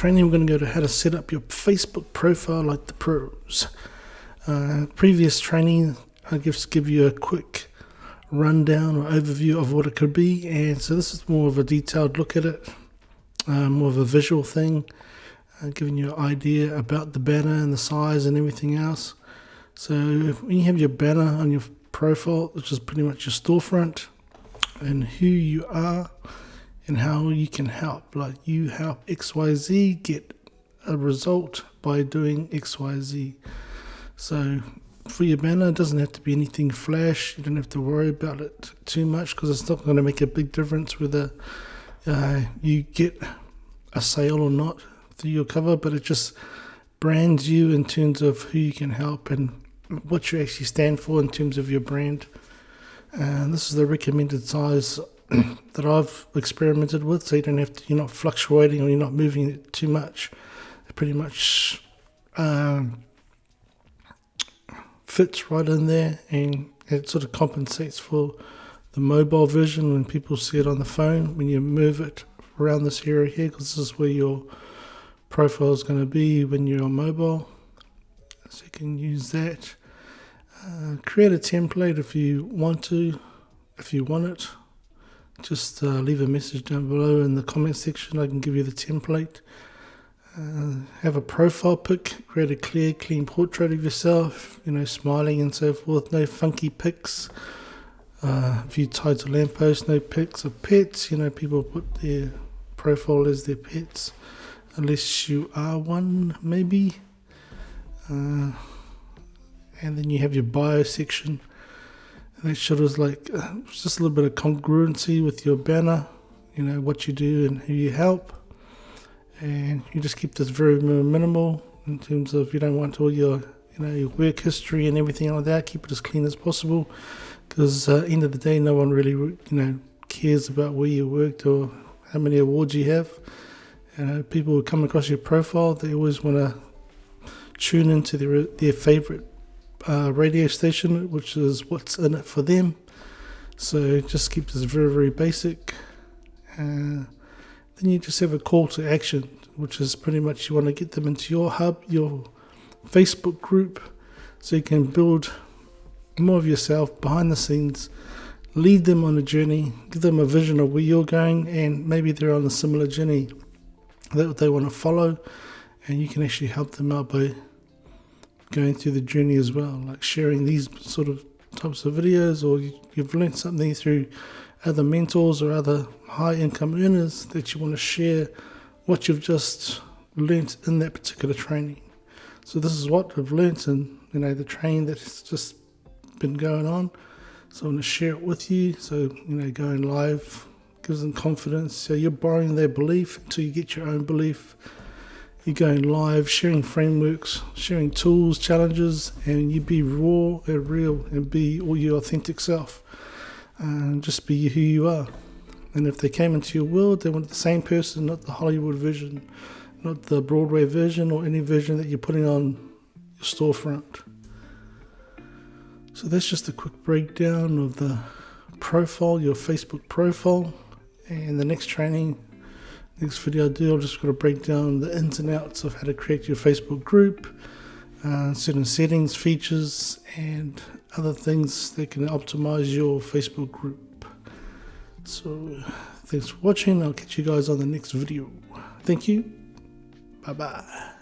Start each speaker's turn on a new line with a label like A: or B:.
A: training, we're going to go to how to set up your Facebook profile like the pros. Previous training, I just give you a quick rundown or overview of what it could be, and so this is more of a detailed look at it, more of a visual thing, giving you an idea about the banner and the size and everything else. So when you have your banner on your profile, which is pretty much your storefront, and who you are and how you can help, like you help XYZ get a result by doing XYZ. So for your banner, it doesn't have to be anything flash. You don't have to worry about it too much, because it's not going to make a big difference whether you get a sale or not through your cover, but it just brands you in terms of who you can help and what you actually stand for in terms of your brand. And this is the recommended size that I've experimented with, so you don't have to, you're not fluctuating or you're not moving it too much. It pretty much fits right in there, and it sort of compensates for the mobile version when people see it on the phone, when you move it around this area here, because this is where your profile is going to be when you're on mobile. So you can use that. Create a template if you want to, if you want it. Just leave a message down below in the comment section. I can give you the template. Have a profile pic. Create a clear, clean portrait of yourself, smiling and so forth. No funky pics. If you tie to lamppost, no pics of pets. People put their profile as their pets, unless you are one, maybe. And then you have your bio section. And that shows like just a little bit of congruency with your banner, what you do and who you help. And you just keep this very minimal in terms of, you don't want all your your work history and everything like that. Keep it as clean as possible, because at the end of the day, no one really cares about where you worked or how many awards you have. People who come across your profile, they always want to tune into their favorite radio station, which is what's in it for them. So just keep this very, very basic. Then you just have a call to action, which is pretty much you want to get them into your hub, your Facebook group, so you can build more of yourself behind the scenes, lead them on a journey, give them a vision of where you're going, and maybe they're on a similar journey that they want to follow, and you can actually help them out by going through the journey as well, like sharing these sort of types of videos, or you've learned something through other mentors or other high income earners that you want to share what you've just learnt in that particular training. So this is what I've learnt in the training that's just been going on. So I want to share it with you. So going live gives them confidence. So you're borrowing their belief until you get your own belief. You're going live, sharing frameworks, sharing tools, challenges, and you be raw and real and be all your authentic self. And just be who you are. And if they came into your world, they want the same person, not the Hollywood version, not the Broadway version or any version that you're putting on your storefront. So that's just a quick breakdown of the profile, your Facebook profile. And the next training, next video I do, I'm just going to break down the ins and outs of how to create your Facebook group, certain settings, features, and other things that can optimize your Facebook group. So thanks for watching. I'll catch you guys on the next video. Thank you. Bye bye.